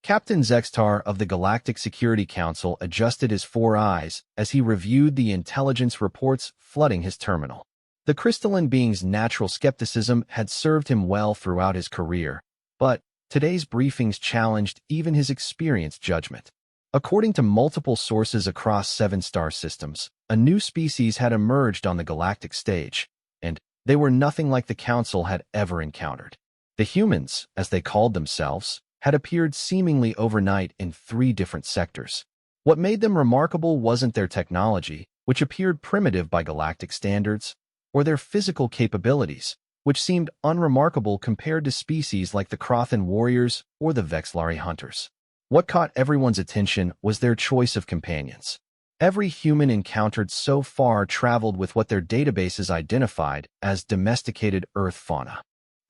Captain Zextar of the Galactic Security Council adjusted his 4 eyes as he reviewed the intelligence reports flooding his terminal. The crystalline being's natural skepticism had served him well throughout his career, but today's briefings challenged even his experienced judgment. According to multiple sources across 7-star systems, a new species had emerged on the galactic stage, and they were nothing like the Council had ever encountered. The humans, as they called themselves, had appeared seemingly overnight in 3 different sectors. What made them remarkable wasn't their technology, which appeared primitive by galactic standards, or their physical capabilities, which seemed unremarkable compared to species like the Crothan warriors or the Vexlari hunters. What caught everyone's attention was their choice of companions. Every human encountered so far traveled with what their databases identified as domesticated Earth fauna.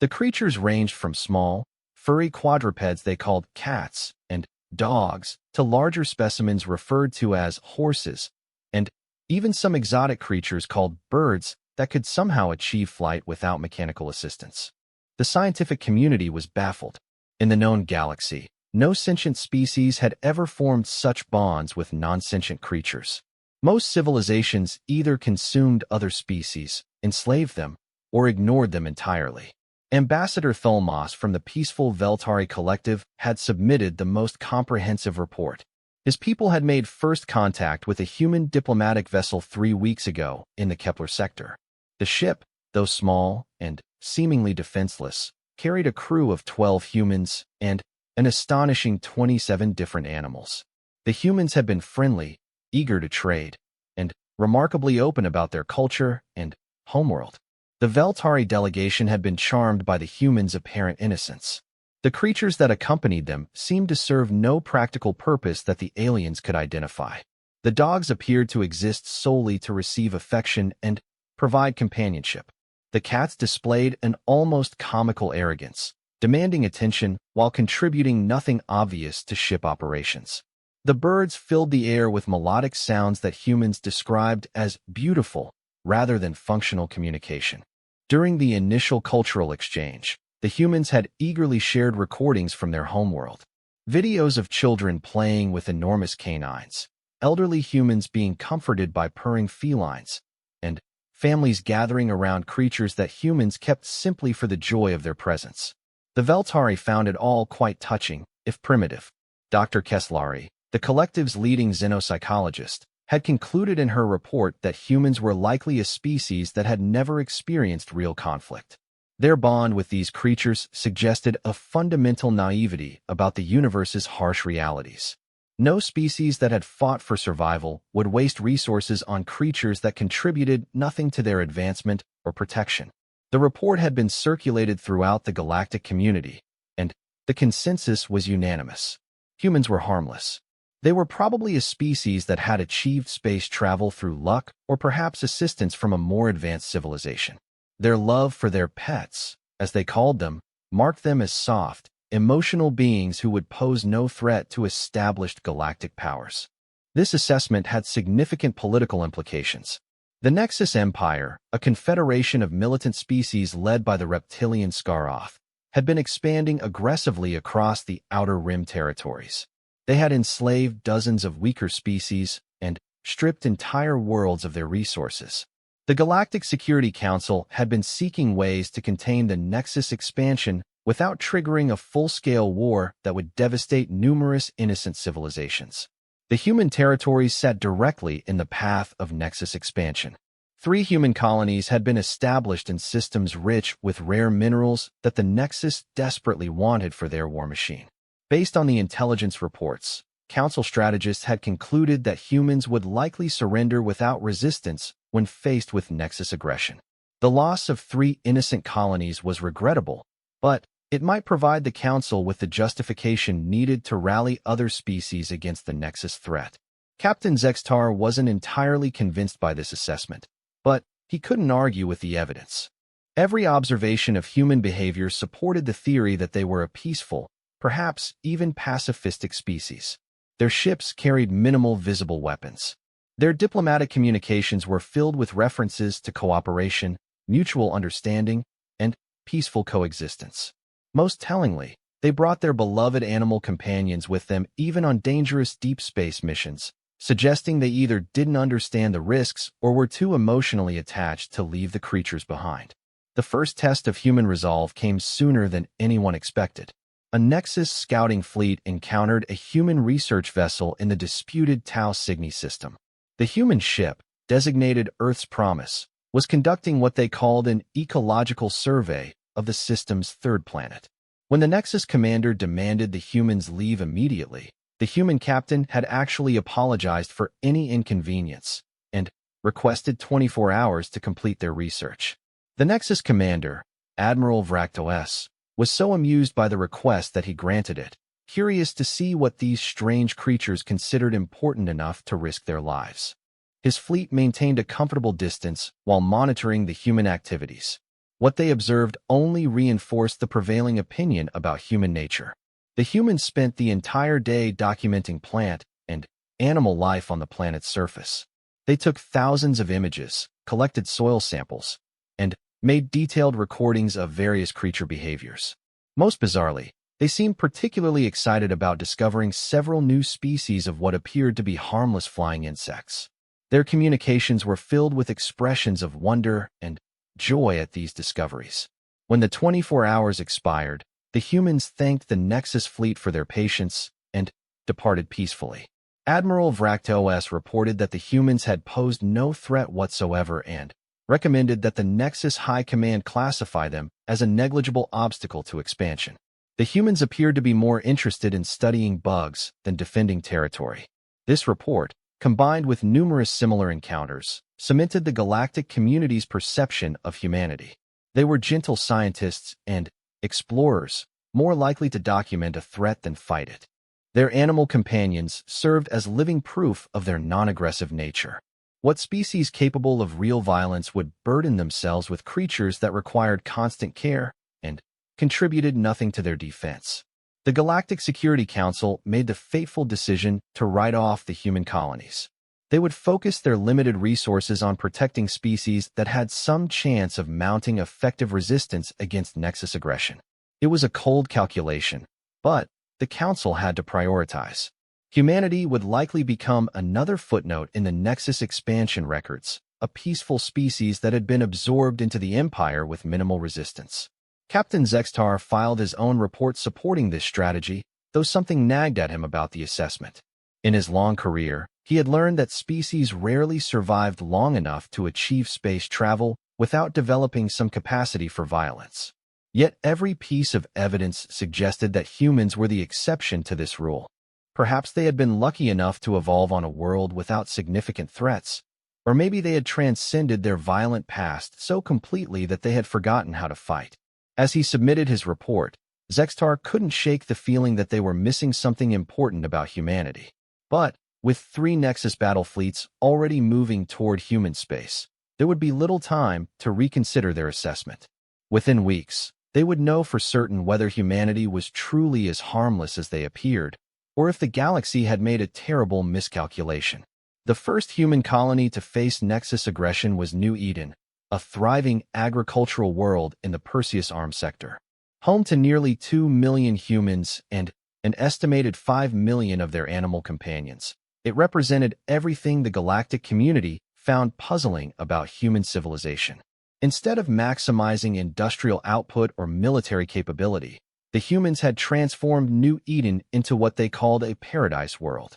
The creatures ranged from small, furry quadrupeds they called cats and dogs, to larger specimens referred to as horses, and even some exotic creatures called birds that could somehow achieve flight without mechanical assistance. The scientific community was baffled. In the known galaxy, no sentient species had ever formed such bonds with non-sentient creatures. Most civilizations either consumed other species, enslaved them, or ignored them entirely. Ambassador Thulmos from the peaceful HFY Collective had submitted the most comprehensive report. His people had made first contact with a human diplomatic vessel 3 weeks ago in the Kepler sector. The ship, though small and seemingly defenseless, carried a crew of 12 humans and an astonishing 27 different animals. The humans had been friendly, eager to trade, and remarkably open about their culture and homeworld. The Veltari delegation had been charmed by the humans' apparent innocence. The creatures that accompanied them seemed to serve no practical purpose that the aliens could identify. The dogs appeared to exist solely to receive affection and provide companionship. The cats displayed an almost comical arrogance, demanding attention while contributing nothing obvious to ship operations. The birds filled the air with melodic sounds that humans described as beautiful rather than functional communication. During the initial cultural exchange, the humans had eagerly shared recordings from their homeworld. Videos of children playing with enormous canines, elderly humans being comforted by purring felines, and families gathering around creatures that humans kept simply for the joy of their presence. The Veltari found it all quite touching, if primitive. Dr. Keslari, the collective's leading xenopsychologist, had concluded in her report that humans were likely a species that had never experienced real conflict. Their bond with these creatures suggested a fundamental naivety about the universe's harsh realities. No species that had fought for survival would waste resources on creatures that contributed nothing to their advancement or protection. The report had been circulated throughout the galactic community, and the consensus was unanimous. Humans were harmless. They were probably a species that had achieved space travel through luck or perhaps assistance from a more advanced civilization. Their love for their pets, as they called them, marked them as soft, emotional beings who would pose no threat to established galactic powers. This assessment had significant political implications. The Nexus Empire, a confederation of militant species led by the reptilian Skaroth, had been expanding aggressively across the Outer Rim territories. They had enslaved dozens of weaker species and stripped entire worlds of their resources. The Galactic Security Council had been seeking ways to contain the Nexus expansion without triggering a full-scale war that would devastate numerous innocent civilizations. The human territories sat directly in the path of Nexus expansion. 3 human colonies had been established in systems rich with rare minerals that the Nexus desperately wanted for their war machine. Based on the intelligence reports, Council strategists had concluded that humans would likely surrender without resistance when faced with Nexus aggression. The loss of 3 innocent colonies was regrettable, but it might provide the Council with the justification needed to rally other species against the Nexus threat. Captain Zextar wasn't entirely convinced by this assessment, but he couldn't argue with the evidence. Every observation of human behavior supported the theory that they were a peaceful, perhaps even pacifistic species. Their ships carried minimal visible weapons. Their diplomatic communications were filled with references to cooperation, mutual understanding, and peaceful coexistence. Most tellingly, They brought their beloved animal companions with them even on dangerous deep space missions, suggesting they either didn't understand the risks or were too emotionally attached to leave the creatures behind. The first test of human resolve came sooner than anyone expected. A Nexus scouting fleet encountered a human research vessel in the disputed Tau Cygni system. The human ship, designated Earth's Promise, was conducting what they called an ecological survey of the system's third planet. When the Nexus commander demanded the humans leave immediately, the human captain had actually apologized for any inconvenience and requested 24 hours to complete their research. The Nexus commander, Admiral Vractos, was so amused by the request that he granted it, curious to see what these strange creatures considered important enough to risk their lives. His fleet maintained a comfortable distance while monitoring the human activities. What they observed only reinforced the prevailing opinion about human nature. The humans spent the entire day documenting plant and animal life on the planet's surface. They took thousands of images, collected soil samples, and made detailed recordings of various creature behaviors. Most bizarrely, they seemed particularly excited about discovering several new species of what appeared to be harmless flying insects. Their communications were filled with expressions of wonder and joy at these discoveries. When the 24 hours expired, the humans thanked the Nexus fleet for their patience and departed peacefully. Admiral Vractos reported that the humans had posed no threat whatsoever and recommended that the Nexus High Command classify them as a negligible obstacle to expansion. The humans appeared to be more interested in studying bugs than defending territory. This report, combined with numerous similar encounters, cemented the galactic community's perception of humanity. They were gentle scientists and explorers, more likely to document a threat than fight it. Their animal companions served as living proof of their non-aggressive nature. What species capable of real violence would burden themselves with creatures that required constant care and contributed nothing to their defense? The Galactic Security Council made the fateful decision to write off the human colonies. They would focus their limited resources on protecting species that had some chance of mounting effective resistance against Nexus aggression. It was a cold calculation, but the Council had to prioritize. Humanity would likely become another footnote in the Nexus expansion records, a peaceful species that had been absorbed into the Empire with minimal resistance. Captain Zextar filed his own report supporting this strategy, though something nagged at him about the assessment. In his long career, he had learned that species rarely survived long enough to achieve space travel without developing some capacity for violence. Yet every piece of evidence suggested that humans were the exception to this rule. Perhaps they had been lucky enough to evolve on a world without significant threats, or maybe they had transcended their violent past so completely that they had forgotten how to fight. As he submitted his report, Zextar couldn't shake the feeling that they were missing something important about humanity. But, with 3 Nexus battle fleets already moving toward human space, there would be little time to reconsider their assessment. Within weeks, they would know for certain whether humanity was truly as harmless as they appeared, or if the galaxy had made a terrible miscalculation. The first human colony to face Nexus aggression was New Eden, a thriving agricultural world in the Perseus Arm sector. Home to nearly 2 million humans and an estimated 5 million of their animal companions, it represented everything the galactic community found puzzling about human civilization. Instead of maximizing industrial output or military capability, the humans had transformed New Eden into what they called a paradise world.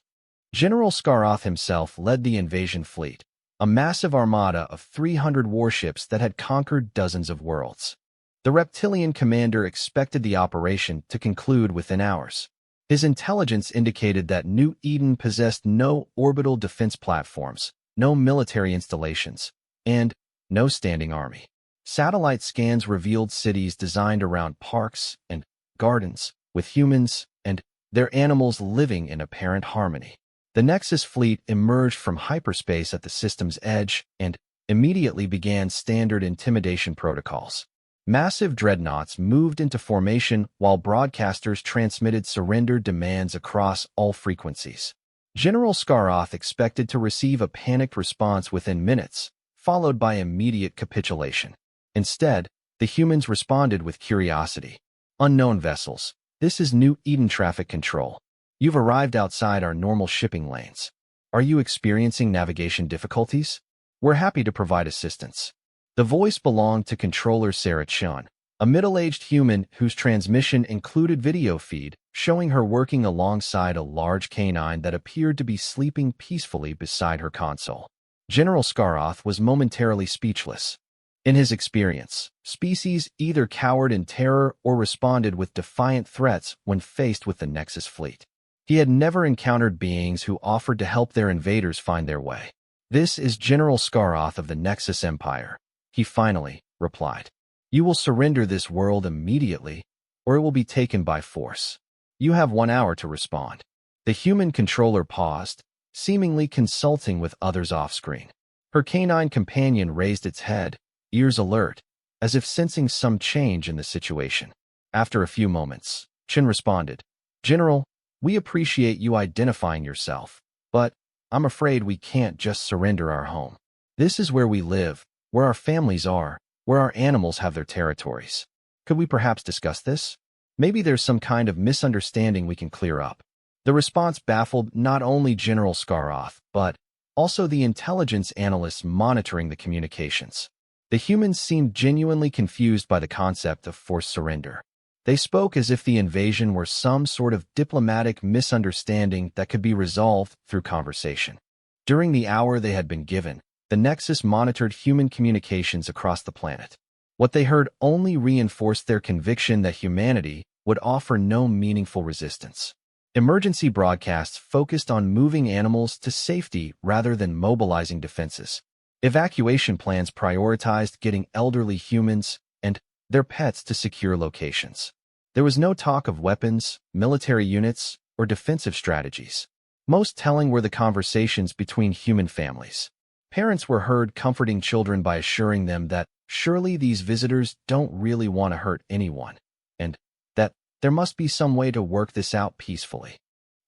General Skaroth himself led the invasion fleet, a massive armada of 300 warships that had conquered dozens of worlds. The reptilian commander expected the operation to conclude within hours. His intelligence indicated that New Eden possessed no orbital defense platforms, no military installations, and no standing army. Satellite scans revealed cities designed around parks and gardens, with humans and their animals living in apparent harmony. The Nexus fleet emerged from hyperspace at the system's edge and immediately began standard intimidation protocols. Massive dreadnoughts moved into formation while broadcasters transmitted surrender demands across all frequencies. General Skaroth expected to receive a panicked response within minutes, followed by immediate capitulation. Instead, the humans responded with curiosity. Unknown vessels, This is New Eden traffic control. You've arrived outside our normal shipping lanes. Are you experiencing navigation difficulties? We're happy to provide assistance. The voice belonged to controller Sarah Chun, a middle-aged human whose transmission included video feed showing her working alongside a large canine that appeared to be sleeping peacefully beside her console. General Skaroth was momentarily speechless. In his experience, species either cowered in terror or responded with defiant threats when faced with the Nexus fleet. He had never encountered beings who offered to help their invaders find their way. "This is General Skaroth of the Nexus Empire," he finally replied. "You will surrender this world immediately, or it will be taken by force. You have 1 hour to respond." The human controller paused, seemingly consulting with others off-screen. Her canine companion raised its head, ears alert, as if sensing some change in the situation. After a few moments, Chin responded, "General, we appreciate you identifying yourself, but I'm afraid we can't just surrender our home. This is where we live, where our families are, where our animals have their territories. Could we perhaps discuss this? Maybe there's some kind of misunderstanding we can clear up." The response baffled not only General Skaroth, but also the intelligence analysts monitoring the communications. The humans seemed genuinely confused by the concept of forced surrender. They spoke as if the invasion were some sort of diplomatic misunderstanding that could be resolved through conversation. During the hour they had been given, the Nexus monitored human communications across the planet. What they heard only reinforced their conviction that humanity would offer no meaningful resistance. Emergency broadcasts focused on moving animals to safety rather than mobilizing defenses. Evacuation plans prioritized getting elderly humans and their pets to secure locations. There was no talk of weapons, military units, or defensive strategies. Most telling were the conversations between human families. Parents were heard comforting children by assuring them that surely these visitors don't really want to hurt anyone, and that there must be some way to work this out peacefully.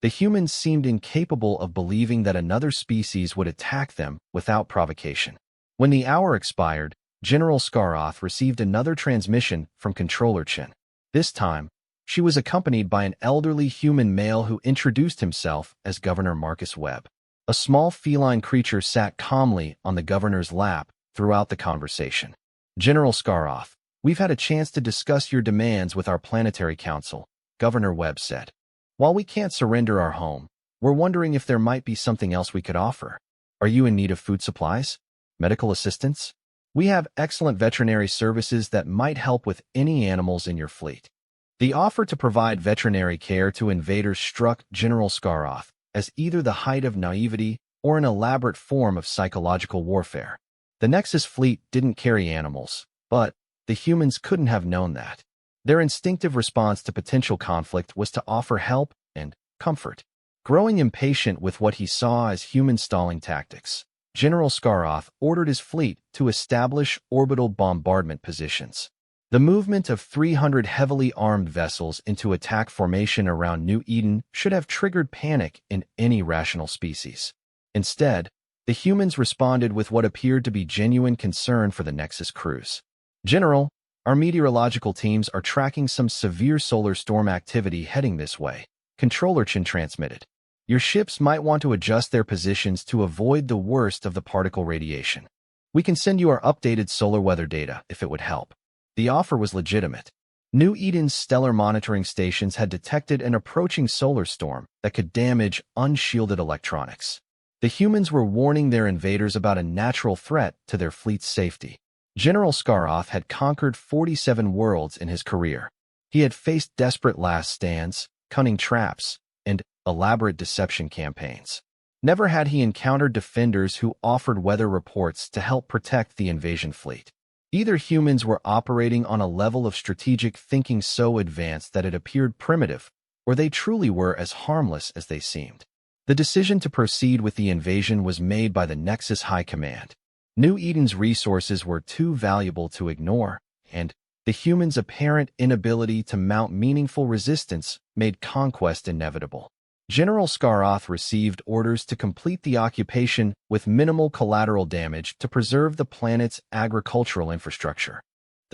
The humans seemed incapable of believing that another species would attack them without provocation. When the hour expired, General Skaroth received another transmission from Controller Chin. This time, she was accompanied by an elderly human male who introduced himself as Governor Marcus Webb. A small feline creature sat calmly on the governor's lap throughout the conversation. "General Skaroth, we've had a chance to discuss your demands with our planetary council," Governor Webb said. "While we can't surrender our home, we're wondering if there might be something else we could offer. Are you in need of food supplies? Medical assistance? We have excellent veterinary services that might help with any animals in your fleet." The offer to provide veterinary care to invaders struck General Skaroth as either the height of naivety or an elaborate form of psychological warfare. The Nexus fleet didn't carry animals, but the humans couldn't have known that. Their instinctive response to potential conflict was to offer help and comfort. Growing impatient with what he saw as human stalling tactics, General Skaroth ordered his fleet to establish orbital bombardment positions. The movement of 300 heavily armed vessels into attack formation around New Eden should have triggered panic in any rational species. Instead, the humans responded with what appeared to be genuine concern for the Nexus crews. "General, our meteorological teams are tracking some severe solar storm activity heading this way," Controller Chin transmitted. "Your ships might want to adjust their positions to avoid the worst of the particle radiation. We can send you our updated solar weather data if it would help." The offer was legitimate. New Eden's stellar monitoring stations had detected an approaching solar storm that could damage unshielded electronics. The humans were warning their invaders about a natural threat to their fleet's safety. General Skaroth had conquered 47 worlds in his career. He had faced desperate last stands, cunning traps, and elaborate deception campaigns. Never had he encountered defenders who offered weather reports to help protect the invasion fleet. Either humans were operating on a level of strategic thinking so advanced that it appeared primitive, or they truly were as harmless as they seemed. The decision to proceed with the invasion was made by the Nexus High Command. New Eden's resources were too valuable to ignore, and the humans' apparent inability to mount meaningful resistance made conquest inevitable. General Skaroth received orders to complete the occupation with minimal collateral damage to preserve the planet's agricultural infrastructure.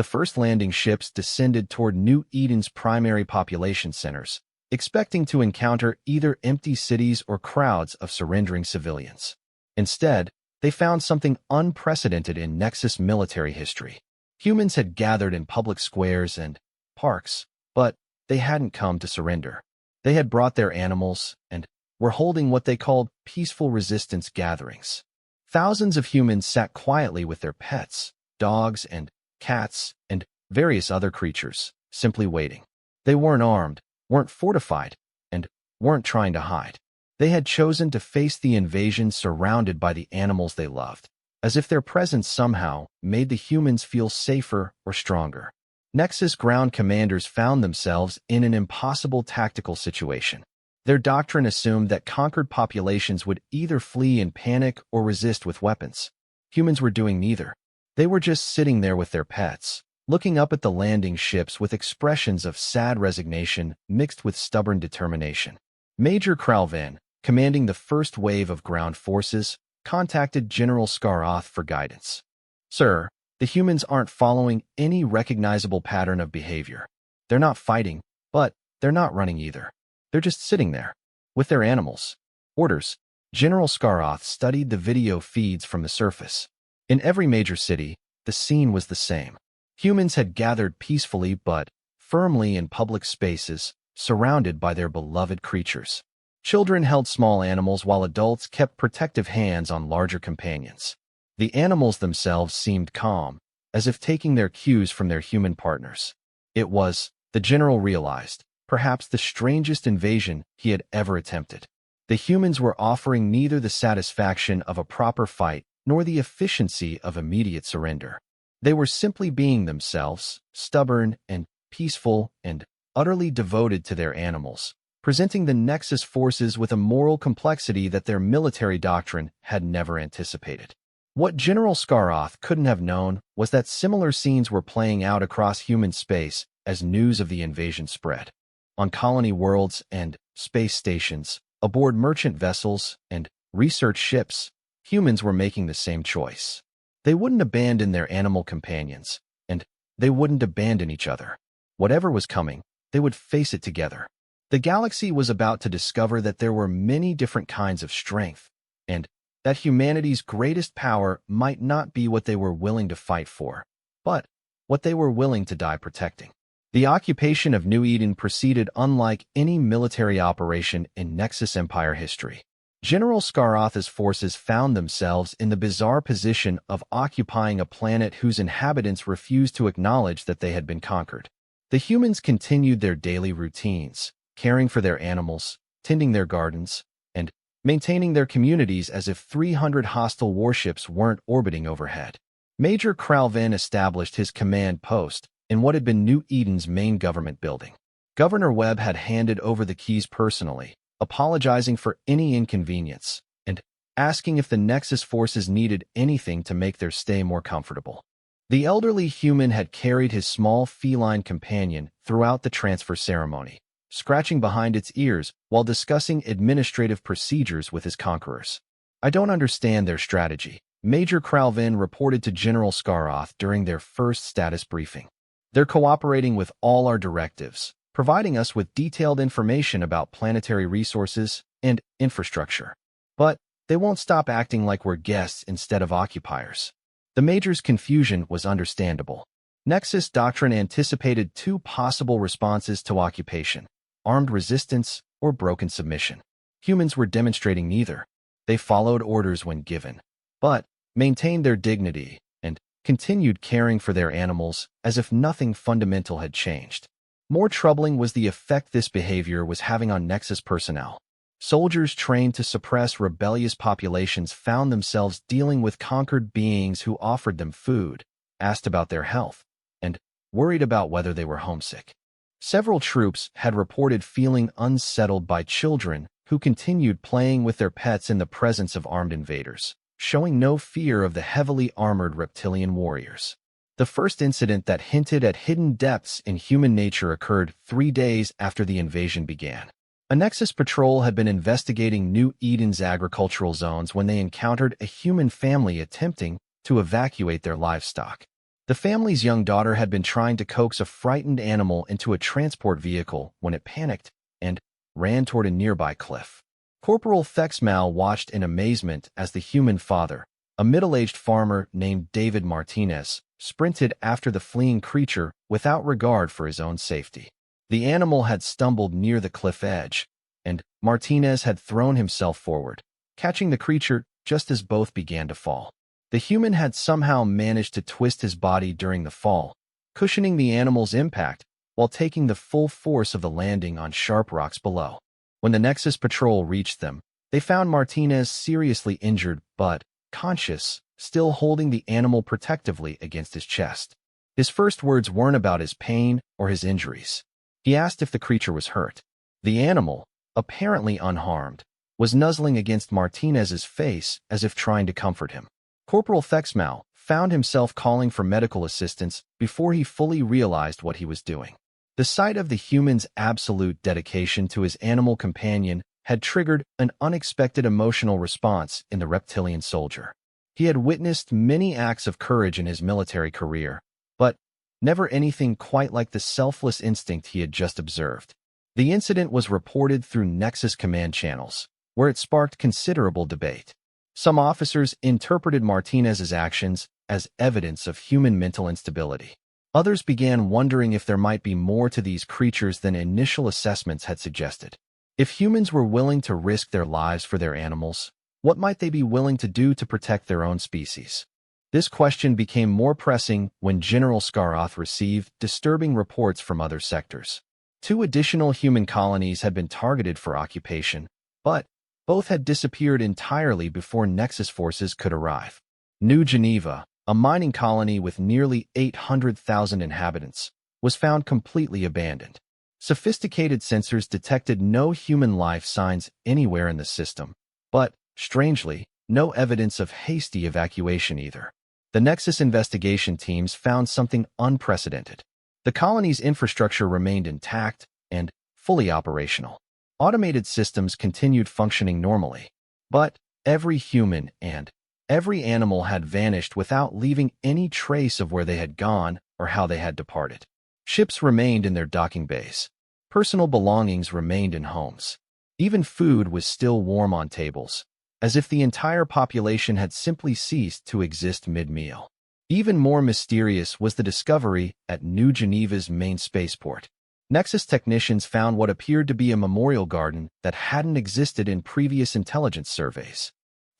The first landing ships descended toward New Eden's primary population centers, expecting to encounter either empty cities or crowds of surrendering civilians. Instead, they found something unprecedented in Nexus military history. Humans had gathered in public squares and parks, but they hadn't come to surrender. They had brought their animals and were holding what they called peaceful resistance gatherings. Thousands of humans sat quietly with their pets, dogs and cats and various other creatures, simply waiting. They weren't armed, weren't fortified, and weren't trying to hide. They had chosen to face the invasion surrounded by the animals they loved, as if their presence somehow made the humans feel safer or stronger. Nexus ground commanders found themselves in an impossible tactical situation. Their doctrine assumed that conquered populations would either flee in panic or resist with weapons. Humans were doing neither. They were just sitting there with their pets, looking up at the landing ships with expressions of sad resignation mixed with stubborn determination. Major Kralvin, commanding the first wave of ground forces, contacted General Skaroth for guidance. "Sir, the humans aren't following any recognizable pattern of behavior. They're not fighting, but they're not running either. They're just sitting there, with their animals." Orders. General Skaroth studied the video feeds from the surface. In every major city, the scene was the same. Humans had gathered peacefully but firmly in public spaces, surrounded by their beloved creatures. Children held small animals while adults kept protective hands on larger companions. The animals themselves seemed calm, as if taking their cues from their human partners. It was, the general realized, perhaps the strangest invasion he had ever attempted. The humans were offering neither the satisfaction of a proper fight nor the efficiency of immediate surrender. They were simply being themselves, stubborn and peaceful and utterly devoted to their animals, presenting the Nexus forces with a moral complexity that their military doctrine had never anticipated. What General Skaroth couldn't have known was that similar scenes were playing out across human space as news of the invasion spread. On colony worlds and space stations, aboard merchant vessels and research ships, humans were making the same choice. They wouldn't abandon their animal companions, and they wouldn't abandon each other. Whatever was coming, they would face it together. The galaxy was about to discover that there were many different kinds of strength, and that humanity's greatest power might not be what they were willing to fight for, but what they were willing to die protecting. The occupation of New Eden proceeded unlike any military operation in Nexus Empire history. General Skaroth's forces found themselves in the bizarre position of occupying a planet whose inhabitants refused to acknowledge that they had been conquered. The humans continued their daily routines, caring for their animals, tending their gardens, and maintaining their communities as if 300 hostile warships weren't orbiting overhead. Major Kralvin established his command post in what had been New Eden's main government building. Governor Webb had handed over the keys personally, apologizing for any inconvenience, and asking if the Nexus forces needed anything to make their stay more comfortable. The elderly human had carried his small feline companion throughout the transfer ceremony, scratching behind its ears while discussing administrative procedures with his conquerors. "I don't understand their strategy," Major Kralvin reported to General Skaroth during their first status briefing. "They're cooperating with all our directives, providing us with detailed information about planetary resources and infrastructure. But they won't stop acting like we're guests instead of occupiers." The Major's confusion was understandable. Nexus doctrine anticipated two possible responses to occupation: armed resistance or broken submission. Humans were demonstrating neither. They followed orders when given, but maintained their dignity and continued caring for their animals as if nothing fundamental had changed. More troubling was the effect this behavior was having on Nexus personnel. Soldiers trained to suppress rebellious populations found themselves dealing with conquered beings who offered them food, asked about their health, and worried about whether they were homesick. Several troops had reported feeling unsettled by children who continued playing with their pets in the presence of armed invaders, showing no fear of the heavily armored reptilian warriors. The first incident that hinted at hidden depths in human nature occurred 3 days after the invasion began. A Nexus patrol had been investigating New Eden's agricultural zones when they encountered a human family attempting to evacuate their livestock. The family's young daughter had been trying to coax a frightened animal into a transport vehicle when it panicked and ran toward a nearby cliff. Corporal Thexmal watched in amazement as the human father, a middle-aged farmer named David Martinez, sprinted after the fleeing creature without regard for his own safety. The animal had stumbled near the cliff edge, and Martinez had thrown himself forward, catching the creature just as both began to fall. The human had somehow managed to twist his body during the fall, cushioning the animal's impact while taking the full force of the landing on sharp rocks below. When the Nexus patrol reached them, they found Martinez seriously injured but conscious, still holding the animal protectively against his chest. His first words weren't about his pain or his injuries. He asked if the creature was hurt. The animal, apparently unharmed, was nuzzling against Martinez's face as if trying to comfort him. Corporal Thexmal found himself calling for medical assistance before he fully realized what he was doing. The sight of the human's absolute dedication to his animal companion had triggered an unexpected emotional response in the reptilian soldier. He had witnessed many acts of courage in his military career, but never anything quite like the selfless instinct he had just observed. The incident was reported through Nexus command channels, where it sparked considerable debate. Some officers interpreted Martinez's actions as evidence of human mental instability. Others began wondering if there might be more to these creatures than initial assessments had suggested. If humans were willing to risk their lives for their animals, what might they be willing to do to protect their own species? This question became more pressing when General Skaroth received disturbing reports from other sectors. 2 additional human colonies had been targeted for occupation, but both had disappeared entirely before Nexus forces could arrive. New Geneva, a mining colony with nearly 800,000 inhabitants, was found completely abandoned. Sophisticated sensors detected no human life signs anywhere in the system, but, strangely, no evidence of hasty evacuation either. The Nexus investigation teams found something unprecedented. The colony's infrastructure remained intact and fully operational. Automated systems continued functioning normally, but every human and every animal had vanished without leaving any trace of where they had gone or how they had departed. Ships remained in their docking bays. Personal belongings remained in homes. Even food was still warm on tables, as if the entire population had simply ceased to exist mid-meal. Even more mysterious was the discovery at New Geneva's main spaceport. Nexus technicians found what appeared to be a memorial garden that hadn't existed in previous intelligence surveys.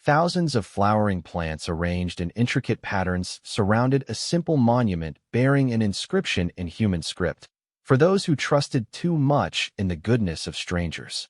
Thousands of flowering plants arranged in intricate patterns surrounded a simple monument bearing an inscription in human script, for those who trusted too much in the goodness of strangers.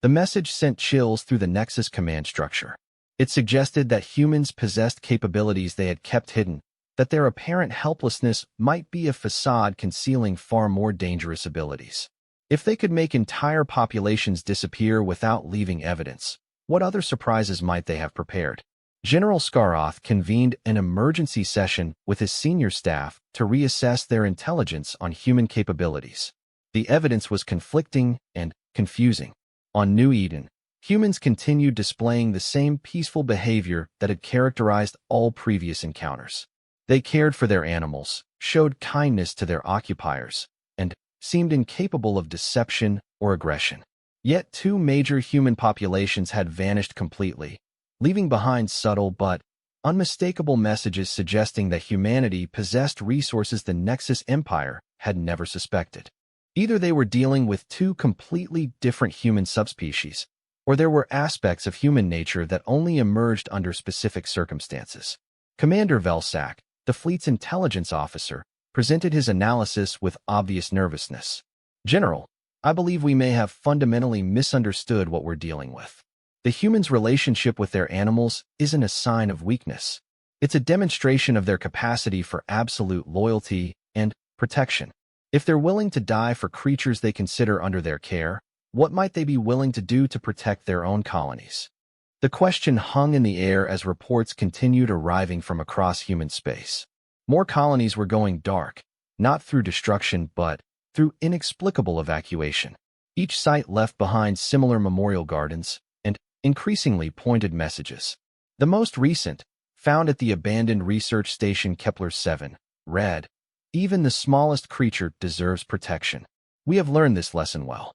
The message sent chills through the Nexus command structure. It suggested that humans possessed capabilities they had kept hidden, that their apparent helplessness might be a facade concealing far more dangerous abilities. If they could make entire populations disappear without leaving evidence, what other surprises might they have prepared? General Skaroth convened an emergency session with his senior staff to reassess their intelligence on human capabilities. The evidence was conflicting and confusing. On New Eden, humans continued displaying the same peaceful behavior that had characterized all previous encounters. They cared for their animals, showed kindness to their occupiers, and seemed incapable of deception or aggression. Yet 2 major human populations had vanished completely, leaving behind subtle but unmistakable messages suggesting that humanity possessed resources the Nexus Empire had never suspected. Either they were dealing with 2 completely different human subspecies, or there were aspects of human nature that only emerged under specific circumstances. Commander Velsak, the fleet's intelligence officer, presented his analysis with obvious nervousness. "General, I believe we may have fundamentally misunderstood what we're dealing with. The humans' relationship with their animals isn't a sign of weakness. It's a demonstration of their capacity for absolute loyalty and protection. If they're willing to die for creatures they consider under their care, what might they be willing to do to protect their own colonies?" The question hung in the air as reports continued arriving from across human space. More colonies were going dark, not through destruction but through inexplicable evacuation. Each site left behind similar memorial gardens and increasingly pointed messages. The most recent, found at the abandoned research station Kepler 7, read, "Even the smallest creature deserves protection. We have learned this lesson well."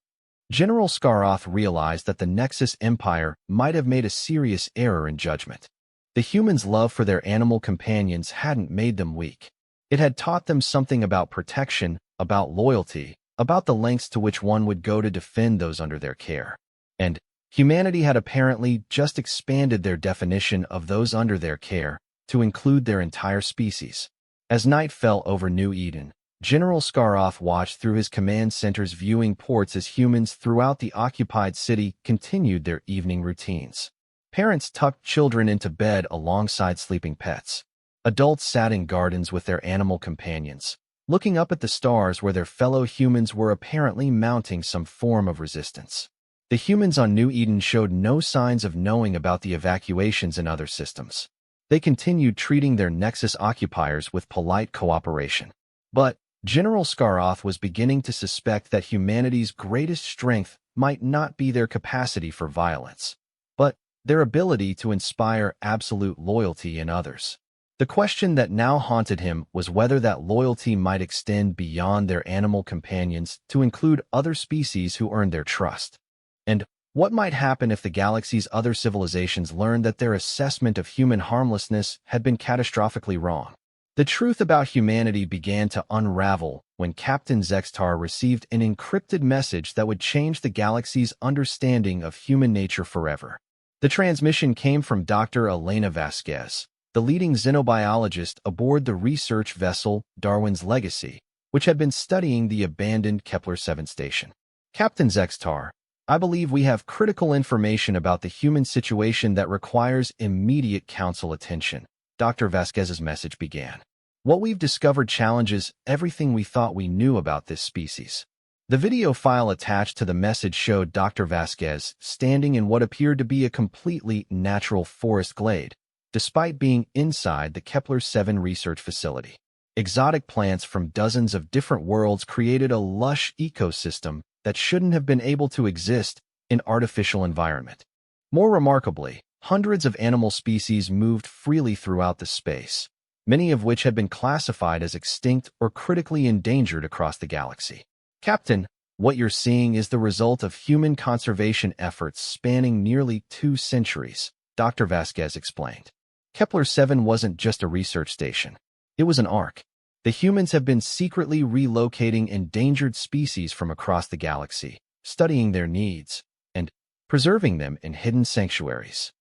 General Skaroth realized that the Nexus Empire might have made a serious error in judgment. The humans' love for their animal companions hadn't made them weak. It had taught them something about protection, about loyalty, about the lengths to which one would go to defend those under their care. And humanity had apparently just expanded their definition of those under their care to include their entire species. As night fell over New Eden, General Skaroth watched through his command center's viewing ports as humans throughout the occupied city continued their evening routines. Parents tucked children into bed alongside sleeping pets. Adults sat in gardens with their animal companions, looking up at the stars where their fellow humans were apparently mounting some form of resistance. The humans on New Eden showed no signs of knowing about the evacuations in other systems. They continued treating their Nexus occupiers with polite cooperation. But General Skaroth was beginning to suspect that humanity's greatest strength might not be their capacity for violence, but their ability to inspire absolute loyalty in others. The question that now haunted him was whether that loyalty might extend beyond their animal companions to include other species who earned their trust. And what might happen if the galaxy's other civilizations learned that their assessment of human harmlessness had been catastrophically wrong? The truth about humanity began to unravel when Captain Zextar received an encrypted message that would change the galaxy's understanding of human nature forever. The transmission came from Dr. Elena Vasquez, the leading xenobiologist aboard the research vessel Darwin's Legacy, which had been studying the abandoned Kepler-7 station. "Captain Zextar, I believe we have critical information about the human situation that requires immediate council attention," Dr. Vasquez's message began. "What we've discovered challenges everything we thought we knew about this species." The video file attached to the message showed Dr. Vasquez standing in what appeared to be a completely natural forest glade, despite being inside the Kepler-7 research facility. Exotic plants from dozens of different worlds created a lush ecosystem that shouldn't have been able to exist in artificial environment. More remarkably, hundreds of animal species moved freely throughout the space, many of which had been classified as extinct or critically endangered across the galaxy. "Captain, what you're seeing is the result of human conservation efforts spanning nearly 2 centuries, Dr. Vasquez explained. Kepler-7 wasn't just a research station. It was an ark. The humans have been secretly relocating endangered species from across the galaxy, studying their needs, and preserving them in hidden sanctuaries."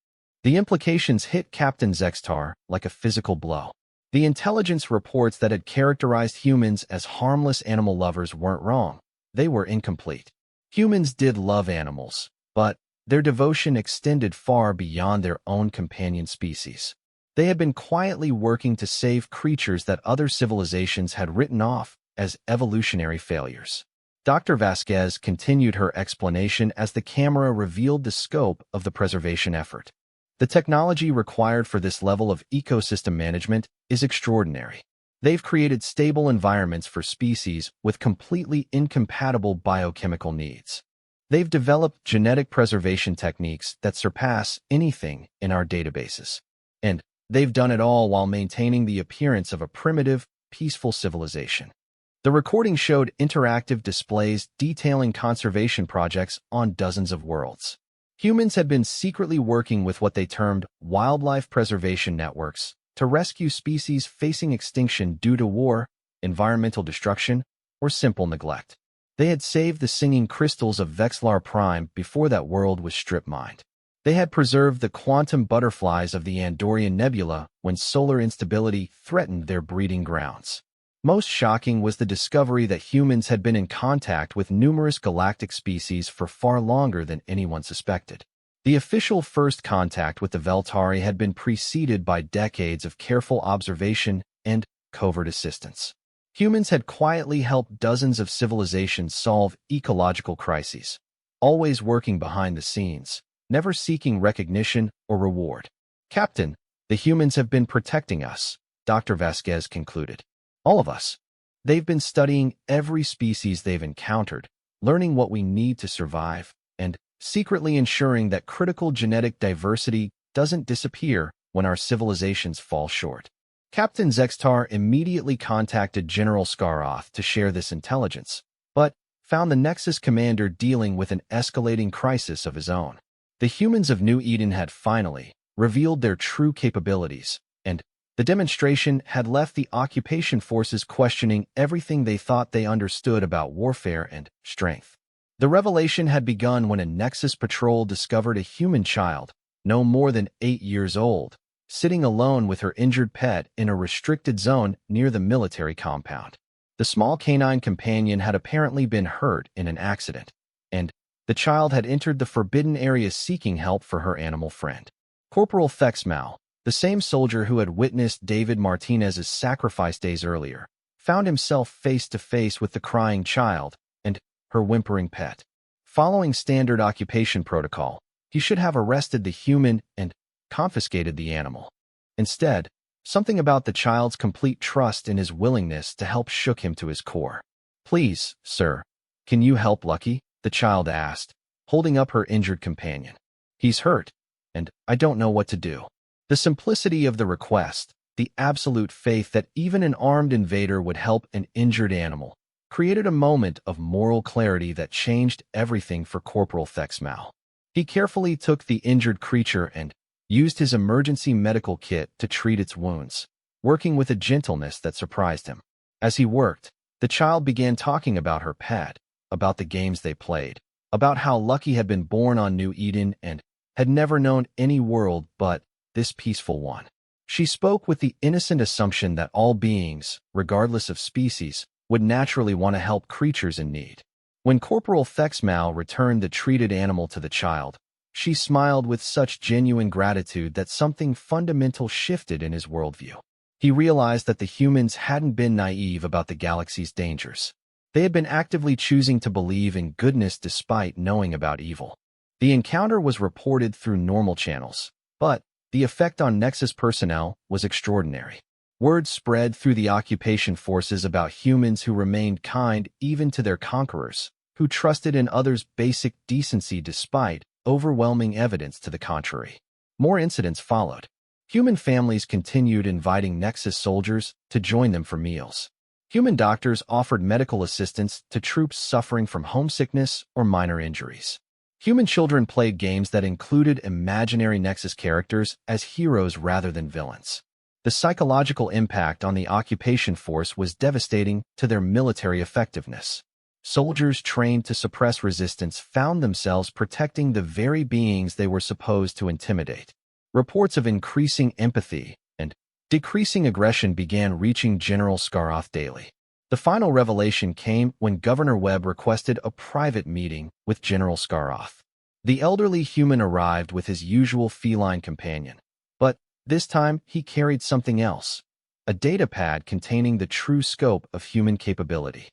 The implications hit Captain Zextar like a physical blow. The intelligence reports that had characterized humans as harmless animal lovers weren't wrong. They were incomplete. Humans did love animals, but their devotion extended far beyond their own companion species. They had been quietly working to save creatures that other civilizations had written off as evolutionary failures. Dr. Vasquez continued her explanation as the camera revealed the scope of the preservation effort. "The technology required for this level of ecosystem management is extraordinary. They've created stable environments for species with completely incompatible biochemical needs. They've developed genetic preservation techniques that surpass anything in our databases. And they've done it all while maintaining the appearance of a primitive, peaceful civilization." The recording showed interactive displays detailing conservation projects on dozens of worlds. Humans had been secretly working with what they termed wildlife preservation networks to rescue species facing extinction due to war, environmental destruction, or simple neglect. They had saved the singing crystals of Vexlar Prime before that world was strip-mined. They had preserved the quantum butterflies of the Andorian Nebula when solar instability threatened their breeding grounds. Most shocking was the discovery that humans had been in contact with numerous galactic species for far longer than anyone suspected. The official first contact with the Veltari had been preceded by decades of careful observation and covert assistance. Humans had quietly helped dozens of civilizations solve ecological crises, always working behind the scenes, never seeking recognition or reward. "Captain, the humans have been protecting us," Dr. Vasquez concluded. "All of us. They've been studying every species they've encountered, learning what we need to survive, and secretly ensuring that critical genetic diversity doesn't disappear when our civilizations fall short." Captain Zextar immediately contacted General Skaroth to share this intelligence, but found the Nexus commander dealing with an escalating crisis of his own. The humans of New Eden had finally revealed their true capabilities, and the demonstration had left the occupation forces questioning everything they thought they understood about warfare and strength. The revelation had begun when a Nexus patrol discovered a human child, no more than 8 years old, sitting alone with her injured pet in a restricted zone near the military compound. The small canine companion had apparently been hurt in an accident, and the child had entered the forbidden area seeking help for her animal friend. Corporal Thexmal, the same soldier who had witnessed David Martinez's sacrifice days earlier, found himself face to face with the crying child and her whimpering pet. Following standard occupation protocol, he should have arrested the human and confiscated the animal. Instead, something about the child's complete trust in his willingness to help shook him to his core. "Please, sir, can you help Lucky?" the child asked, holding up her injured companion. "He's hurt, and I don't know what to do." The simplicity of the request, the absolute faith that even an armed invader would help an injured animal, created a moment of moral clarity that changed everything for Corporal Thexmal. He carefully took the injured creature and used his emergency medical kit to treat its wounds, working with a gentleness that surprised him. As he worked, the child began talking about her pet, about the games they played, about how Lucky had been born on New Eden and had never known any world but this peaceful one. She spoke with the innocent assumption that all beings, regardless of species, would naturally want to help creatures in need. When Corporal Thexmal returned the treated animal to the child, she smiled with such genuine gratitude that something fundamental shifted in his worldview. He realized that the humans hadn't been naive about the galaxy's dangers. They had been actively choosing to believe in goodness despite knowing about evil. The encounter was reported through normal channels, but the effect on Nexus personnel was extraordinary. Word spread through the occupation forces about humans who remained kind even to their conquerors, who trusted in others' basic decency despite overwhelming evidence to the contrary. More incidents followed. Human families continued inviting Nexus soldiers to join them for meals. Human doctors offered medical assistance to troops suffering from homesickness or minor injuries. Human children played games that included imaginary Nexus characters as heroes rather than villains. The psychological impact on the occupation force was devastating to their military effectiveness. Soldiers trained to suppress resistance found themselves protecting the very beings they were supposed to intimidate. Reports of increasing empathy and decreasing aggression began reaching General Skaroth daily. The final revelation came when Governor Webb requested a private meeting with General Skaroth. The elderly human arrived with his usual feline companion, but this time he carried something else, a datapad containing the true scope of human capability.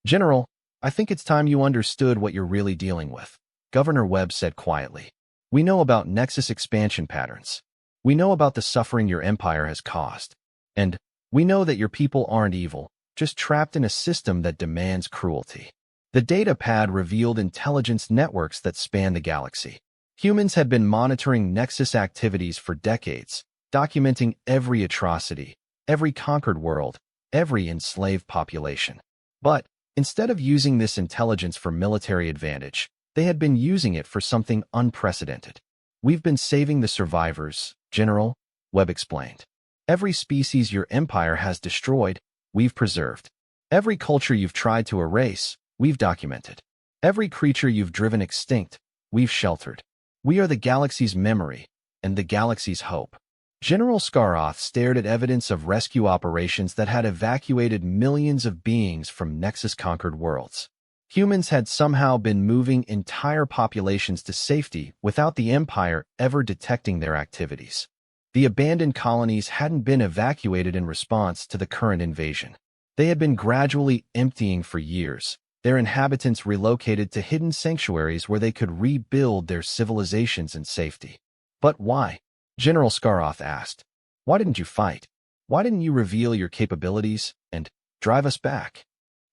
"General, I think it's time you understood what you're really dealing with," Governor Webb said quietly. "We know about Nexus expansion patterns. We know about the suffering your empire has caused. And we know that your people aren't evil, just trapped in a system that demands cruelty." The datapad revealed intelligence networks that span the galaxy. Humans had been monitoring Nexus activities for decades, documenting every atrocity, every conquered world, every enslaved population. But instead of using this intelligence for military advantage, they had been using it for something unprecedented. "We've been saving the survivors, General," Webb explained. "Every species your empire has destroyed, we've preserved. Every culture you've tried to erase, we've documented. Every creature you've driven extinct, we've sheltered. We are the galaxy's memory and the galaxy's hope." General Skaroth stared at evidence of rescue operations that had evacuated millions of beings from Nexus-conquered worlds. Humans had somehow been moving entire populations to safety without the Empire ever detecting their activities. The abandoned colonies hadn't been evacuated in response to the current invasion. They had been gradually emptying for years, their inhabitants relocated to hidden sanctuaries where they could rebuild their civilizations in safety. "But why?" General Skaroth asked. "Why didn't you fight? Why didn't you reveal your capabilities and drive us back?"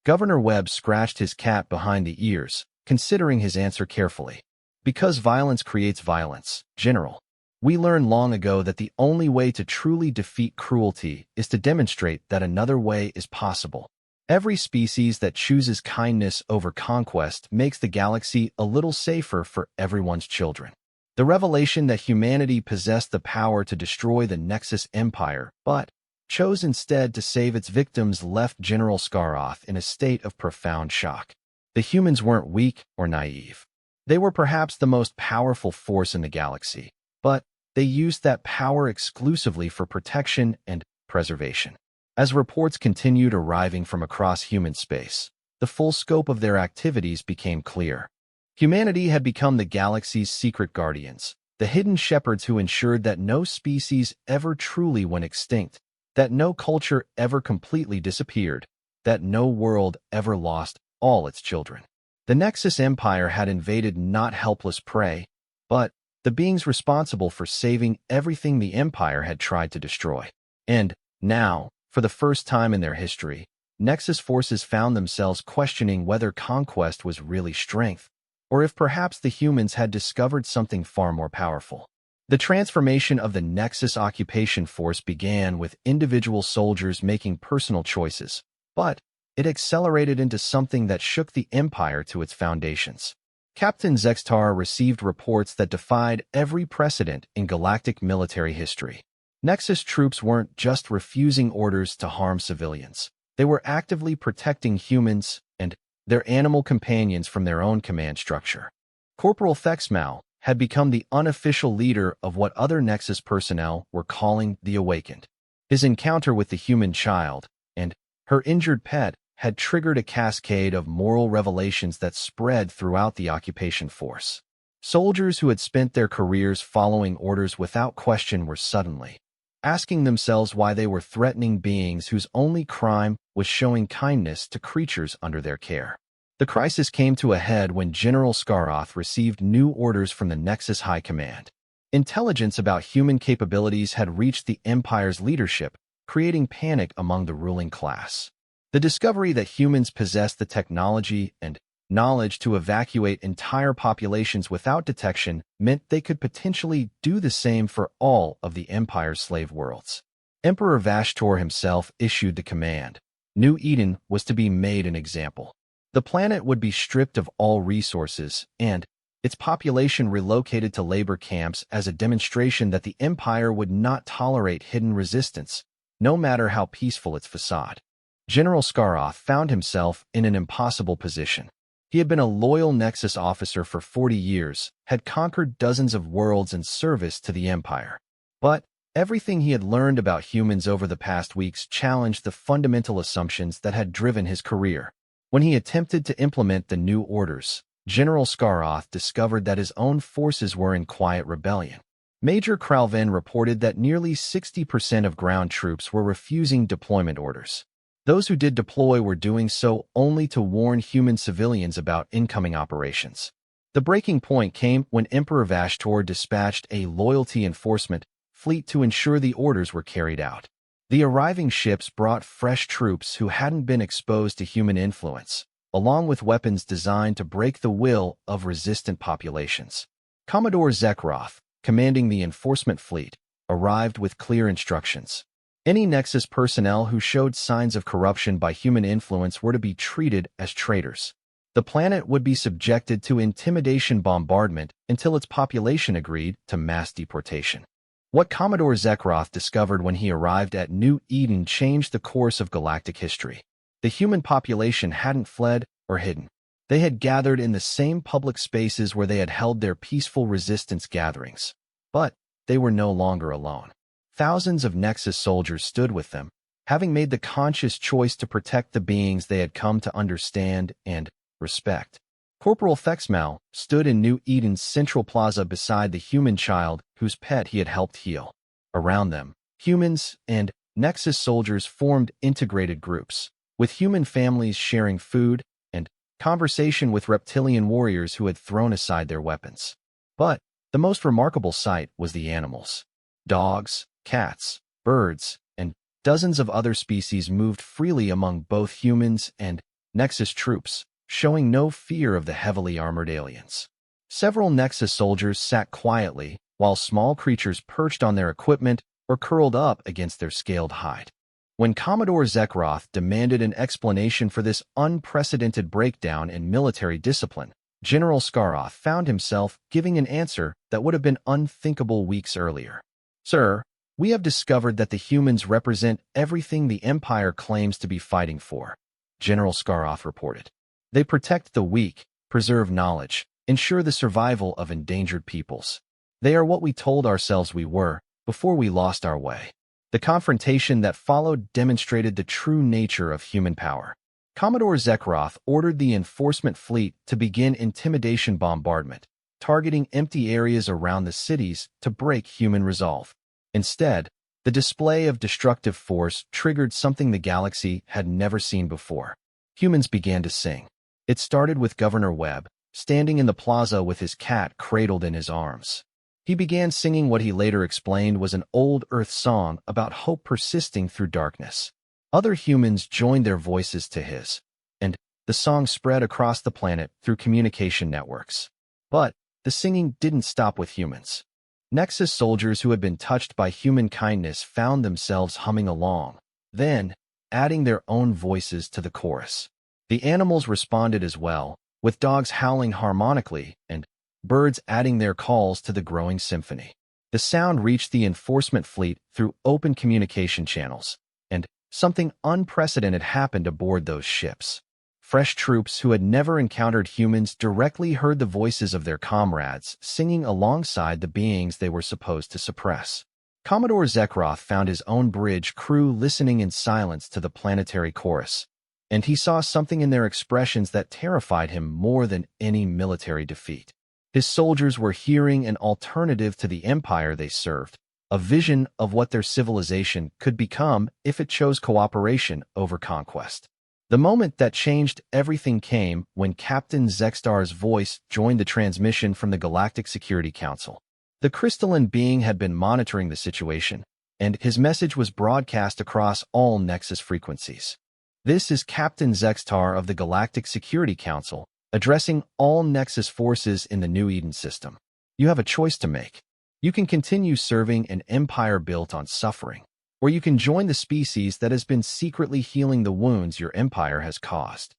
Governor Webb scratched his cat behind the ears, considering his answer carefully. "Because violence creates violence, General. We learned long ago that the only way to truly defeat cruelty is to demonstrate that another way is possible. Every species that chooses kindness over conquest makes the galaxy a little safer for everyone's children. The revelation that humanity possessed the power to destroy the Nexus Empire, but chose instead to save its victims, left General Skaroth in a state of profound shock. The humans weren't weak or naive. They were perhaps the most powerful force in the galaxy, but they used that power exclusively for protection and preservation. As reports continued arriving from across human space, the full scope of their activities became clear. Humanity had become the galaxy's secret guardians, the hidden shepherds who ensured that no species ever truly went extinct, that no culture ever completely disappeared, that no world ever lost all its children. The Nexus Empire had invaded not helpless prey, but the beings responsible for saving everything the Empire had tried to destroy. And now, for the first time in their history, Nexus forces found themselves questioning whether conquest was really strength, or if perhaps the humans had discovered something far more powerful. The transformation of the Nexus occupation force began with individual soldiers making personal choices, but it accelerated into something that shook the Empire to its foundations. Captain Zextar received reports that defied every precedent in galactic military history. Nexus troops weren't just refusing orders to harm civilians. They were actively protecting humans and their animal companions from their own command structure. Corporal Thexmal had become the unofficial leader of what other Nexus personnel were calling the Awakened. His encounter with the human child and her injured pet had triggered a cascade of moral revelations that spread throughout the occupation force. Soldiers who had spent their careers following orders without question were suddenly asking themselves why they were threatening beings whose only crime was showing kindness to creatures under their care. The crisis came to a head when General Skaroth received new orders from the Nexus High Command. Intelligence about human capabilities had reached the Empire's leadership, creating panic among the ruling class. The discovery that humans possessed the technology and knowledge to evacuate entire populations without detection meant they could potentially do the same for all of the Empire's slave worlds. Emperor Vashtor himself issued the command. New Eden was to be made an example. The planet would be stripped of all resources and its population relocated to labor camps as a demonstration that the Empire would not tolerate hidden resistance, no matter how peaceful its facade. General Skaroth found himself in an impossible position. He had been a loyal Nexus officer for 40 years, had conquered dozens of worlds in service to the Empire. But everything he had learned about humans over the past weeks challenged the fundamental assumptions that had driven his career. When he attempted to implement the new orders, General Skaroth discovered that his own forces were in quiet rebellion. Major Kralven reported that nearly 60% of ground troops were refusing deployment orders. Those who did deploy were doing so only to warn human civilians about incoming operations. The breaking point came when Emperor Vashtor dispatched a loyalty enforcement fleet to ensure the orders were carried out. The arriving ships brought fresh troops who hadn't been exposed to human influence, along with weapons designed to break the will of resistant populations. Commodore Zekroth, commanding the enforcement fleet, arrived with clear instructions. Any Nexus personnel who showed signs of corruption by human influence were to be treated as traitors. The planet would be subjected to intimidation bombardment until its population agreed to mass deportation. What Commodore Zekroth discovered when he arrived at New Eden changed the course of galactic history. The human population hadn't fled or hidden. They had gathered in the same public spaces where they had held their peaceful resistance gatherings. But they were no longer alone. Thousands of Nexus soldiers stood with them, having made the conscious choice to protect the beings they had come to understand and respect. Corporal Thexmal stood in New Eden's central plaza beside the human child whose pet he had helped heal. Around them, humans and Nexus soldiers formed integrated groups, with human families sharing food and conversation with reptilian warriors who had thrown aside their weapons. But the most remarkable sight was the animals. Dogs, cats, birds, and dozens of other species moved freely among both humans and Nexus troops, showing no fear of the heavily armored aliens. Several Nexus soldiers sat quietly while small creatures perched on their equipment or curled up against their scaled hide. When Commodore Zekroth demanded an explanation for this unprecedented breakdown in military discipline, General Skaroth found himself giving an answer that would have been unthinkable weeks earlier. "Sir, we have discovered that the humans represent everything the Empire claims to be fighting for," General Skaroth reported. "They protect the weak, preserve knowledge, ensure the survival of endangered peoples. They are what we told ourselves we were before we lost our way." The confrontation that followed demonstrated the true nature of human power. Commodore Zekroth ordered the enforcement fleet to begin intimidation bombardment, targeting empty areas around the cities to break human resolve. Instead, the display of destructive force triggered something the galaxy had never seen before. Humans began to sing. It started with Governor Webb, standing in the plaza with his cat cradled in his arms. He began singing what he later explained was an old Earth song about hope persisting through darkness. Other humans joined their voices to his, and the song spread across the planet through communication networks. But the singing didn't stop with humans. Nexus soldiers who had been touched by human kindness found themselves humming along, then adding their own voices to the chorus. The animals responded as well, with dogs howling harmonically and birds adding their calls to the growing symphony. The sound reached the enforcement fleet through open communication channels, and something unprecedented happened aboard those ships. Fresh troops who had never encountered humans directly heard the voices of their comrades singing alongside the beings they were supposed to suppress. Commodore Zekroth found his own bridge crew listening in silence to the planetary chorus, and he saw something in their expressions that terrified him more than any military defeat. His soldiers were hearing an alternative to the empire they served, a vision of what their civilization could become if it chose cooperation over conquest. The moment that changed everything came when Captain Zextar's voice joined the transmission from the Galactic Security Council. The crystalline being had been monitoring the situation, and his message was broadcast across all Nexus frequencies. "This is Captain Zextar of the Galactic Security Council, addressing all Nexus forces in the New Eden system. You have a choice to make. You can continue serving an empire built on suffering, or you can join the species that has been secretly healing the wounds your empire has caused."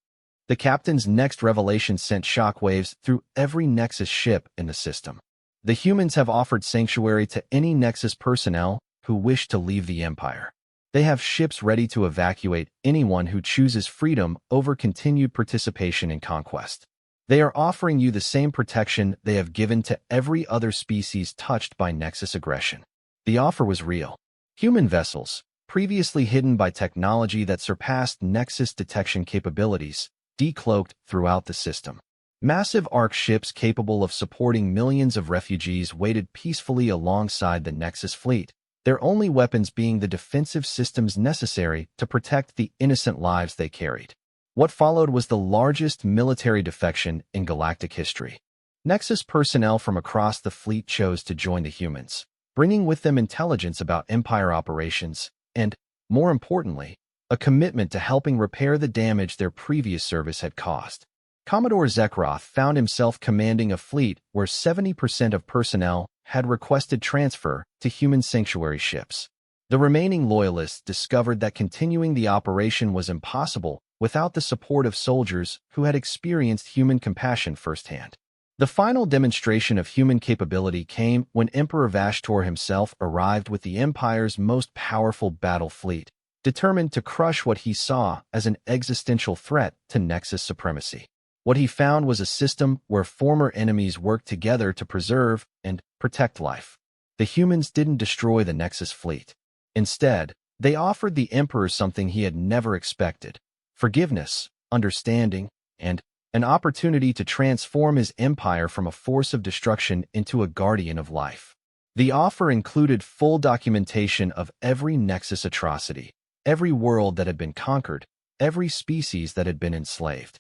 The captain's next revelation sent shockwaves through every Nexus ship in the system. The humans have offered sanctuary to any Nexus personnel who wish to leave the empire. They have ships ready to evacuate anyone who chooses freedom over continued participation in conquest. They are offering you the same protection they have given to every other species touched by Nexus aggression. The offer was real. Human vessels, previously hidden by technology that surpassed Nexus detection capabilities, decloaked throughout the system. Massive ARC ships capable of supporting millions of refugees waited peacefully alongside the Nexus fleet, their only weapons being the defensive systems necessary to protect the innocent lives they carried. What followed was the largest military defection in galactic history. Nexus personnel from across the fleet chose to join the humans, bringing with them intelligence about Empire operations and, more importantly, a commitment to helping repair the damage their previous service had caused. Commodore Zekroth found himself commanding a fleet where 70% of personnel had requested transfer to human sanctuary ships. The remaining loyalists discovered that continuing the operation was impossible without the support of soldiers who had experienced human compassion firsthand. The final demonstration of human capability came when Emperor Vashtor himself arrived with the Empire's most powerful battle fleet, determined to crush what he saw as an existential threat to Nexus supremacy. What he found was a system where former enemies worked together to preserve and protect life. The humans didn't destroy the Nexus fleet. Instead, they offered the Emperor something he had never expected: forgiveness, understanding, and an opportunity to transform his empire from a force of destruction into a guardian of life. The offer included full documentation of every Nexus atrocity, every world that had been conquered, every species that had been enslaved.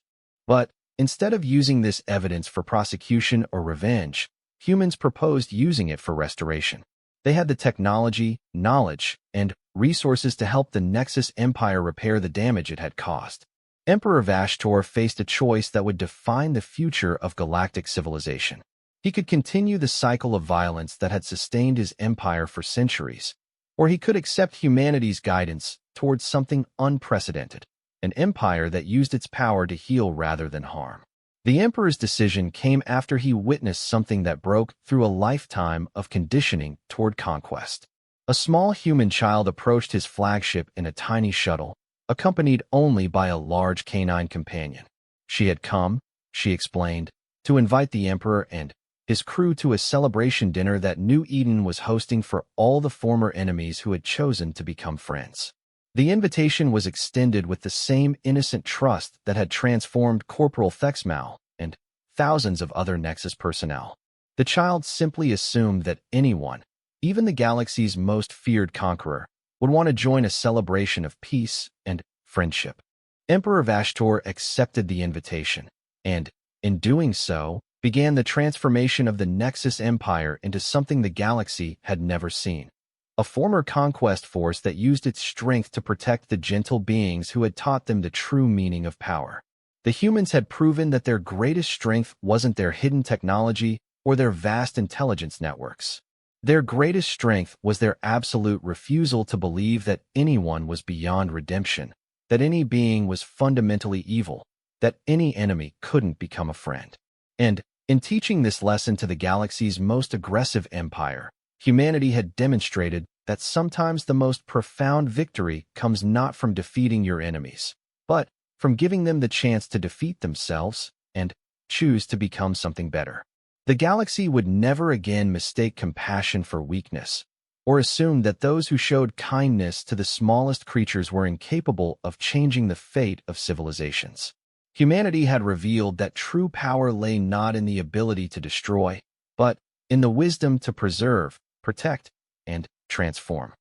But instead of using this evidence for prosecution or revenge, humans proposed using it for restoration. They had the technology, knowledge, and resources to help the Nexus Empire repair the damage it had caused. Emperor Vashtor faced a choice that would define the future of galactic civilization. He could continue the cycle of violence that had sustained his empire for centuries, or he could accept humanity's guidance towards something unprecedented, an empire that used its power to heal rather than harm. The emperor's decision came after he witnessed something that broke through a lifetime of conditioning toward conquest. A small human child approached his flagship in a tiny shuttle, accompanied only by a large canine companion. She had come, she explained, to invite the emperor and his crew to a celebration dinner that New Eden was hosting for all the former enemies who had chosen to become friends. The invitation was extended with the same innocent trust that had transformed Corporal Thexmal and thousands of other Nexus personnel. The child simply assumed that anyone, even the galaxy's most feared conqueror, would want to join a celebration of peace and friendship. Emperor Vashtor accepted the invitation, and, in doing so, began the transformation of the Nexus Empire into something the galaxy had never seen. A former conquest force that used its strength to protect the gentle beings who had taught them the true meaning of power. The humans had proven that their greatest strength wasn't their hidden technology or their vast intelligence networks. Their greatest strength was their absolute refusal to believe that anyone was beyond redemption, that any being was fundamentally evil, that any enemy couldn't become a friend. And, in teaching this lesson to the galaxy's most aggressive empire, humanity had demonstrated that sometimes the most profound victory comes not from defeating your enemies, but from giving them the chance to defeat themselves and choose to become something better. The galaxy would never again mistake compassion for weakness, or assume that those who showed kindness to the smallest creatures were incapable of changing the fate of civilizations. Humanity had revealed that true power lay not in the ability to destroy, but in the wisdom to preserve, protect, and transform.